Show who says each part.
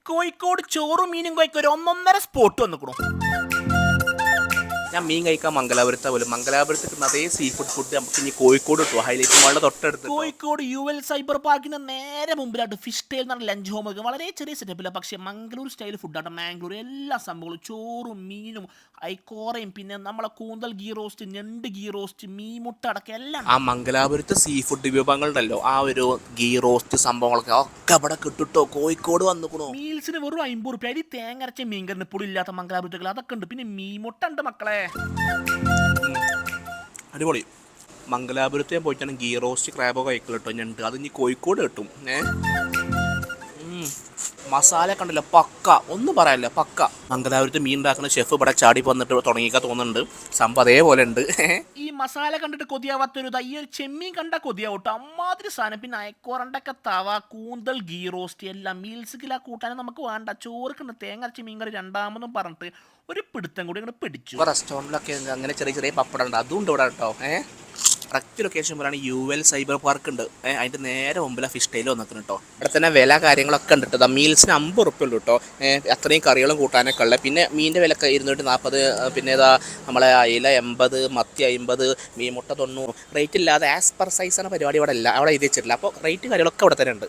Speaker 1: കോഴിക്കോട് ചോറും മീനും കഴിക്കാൻ ഒരു ഒന്നൊന്നര സ്പോട്ട് വന്നിക്കണു.
Speaker 2: ഞാൻ മീൻ കഴിക്കാൻ മംഗലാപുരത്താ പോലും. മംഗലാപുരത്ത് കിട്ടുന്ന അതേ സീ ഫുഡ് നമുക്ക് ഇനി കോഴിക്കോട് കിട്ടും. ഹൈലൈറ്റ് മാളിന്റെ തൊട്ടടുത്ത്
Speaker 1: കോഴിക്കോട് UL സൈബർ പാർക്കിന് നേരെ മുമ്പിലായിട്ട് ഫിഷ് ടെയിൽ എന്നാണ് ലഞ്ച് ഹോം. വളരെ ചെറിയ സെറ്റപ്പില്ല, പക്ഷേ മംഗളൂർ സ്റ്റൈൽ ഫുഡാണ്. മാംഗ്ലൂർ എല്ലാ സംഭവങ്ങളും ചോറും മീനും ഐക്കോറയും പിന്നെ നമ്മളെ കൂന്തൽ ഗീ റോസ്റ്റ്, ഞണ്ട് ഗീ റോസ്റ്റ്, മീൻമുട്ട അടക്കം എല്ലാം.
Speaker 2: ആ മംഗലാപുരത്ത് സീ ഫുഡ് വിഭവങ്ങളുണ്ടല്ലോ, ആ ഒരു ഗീ റോസ്റ്റ് സംഭവങ്ങളൊക്കെ ഒക്കെ ഇവിടെ കിട്ടുട്ടോ. കോഴിക്കോട് വന്നിക്കണോ.
Speaker 1: മീൽസിന് വെറും 50 റുപ്യ. അരി തേങ്ങരച്ച മീൻകറിന് പുളിയില്ലാത്ത മംഗലാപുരത്തുകൾ അതൊക്കെ ഉണ്ട്. പിന്നെ മീൻമുട്ട ഉണ്ട് മക്കളെ,
Speaker 2: അടിപൊളി. മംഗലാപുരത്ത് ഞാൻ പോയിട്ടാണ് ഗീ റോസ്റ്റ് ക്രാബോ കഴിക്കൽ കേട്ടോ. ഞണ്ട് അത് ഇനി കോഴിക്കോട് കിട്ടും. മസാല കണ്ടില്ല, പക്ക, ഒന്നും പറയാനില്ല, പക്ക. മംഗലാപുരത്ത് മീൻ ഉണ്ടാക്കുന്ന ഷെഫ് ഇവിടെ ചാടി വന്നിട്ട് തുടങ്ങിക്കാൻ തോന്നുന്നുണ്ട്. സംഭവം അതേപോലെ ഉണ്ട്.
Speaker 1: ഈ മസാല കണ്ടിട്ട് കൊതിയാവാത്തൊരു ഈ ഒരു ചെമ്മീൻ കണ്ട കൊതിയാവട്ടോ, അമ്മാതിരി സാധനം. പിന്നെ അയക്കോറണ്ടൊക്കെ തവ, കൂന്തൽ ഗീ റോസ്റ്റ് എല്ലാം മീൽസിൽ ആ കൂട്ടാനും നമുക്ക് വേണ്ട. ചോറുക്കുണ്ട് തേങ്ങരച്ച മീൻ കറി രണ്ടാമതും പറഞ്ഞിട്ട് ഒരു പിടുത്തം കൂടി ഇങ്ങനെ പിടിച്ചു.
Speaker 2: റെസ്റ്റോറൻറ്റിലൊക്കെ അങ്ങനെ ചെറിയ ചെറിയ പപ്പടം ഉണ്ട്, അതും ഉണ്ട് ഇവിടെ കേട്ടോ. കറക്റ്റ് ലൊക്കേഷൻ പറയാണ് UL സൈബർ പാർക്ക് ഉണ്ട്. അതിൻ്റെ നേരെ മുമ്പിലാണ് ഫിഷ് ടെയിൽ വന്നിട്ടുണ്ട് കേട്ടോ. ഇവിടെ തന്നെ വില കാര്യങ്ങളൊക്കെ ഉണ്ട് കേട്ടോ. മീൽസിന് 50 റുപ്യ ഉള്ളൂ കേട്ടോ. അത്രയും കറികളും കൂട്ടാനൊക്കെ ഉള്ളത്. പിന്നെ മീനിൻ്റെ വില 240. പിന്നെ ഇതാ നമ്മളെ അയില 80, മത്തി 50, മീൻമുട്ട 90. റേറ്റ് ഇല്ലാതെ ആസ് പെർ സൈസാണ് പരിപാടി ഇവിടെ ഇല്ല. അവിടെ എഴുതി വെച്ചിട്ടില്ല. അപ്പോൾ റേറ്റ് കാര്യങ്ങളൊക്കെ ഇവിടെ തന്നെ ഉണ്ട്.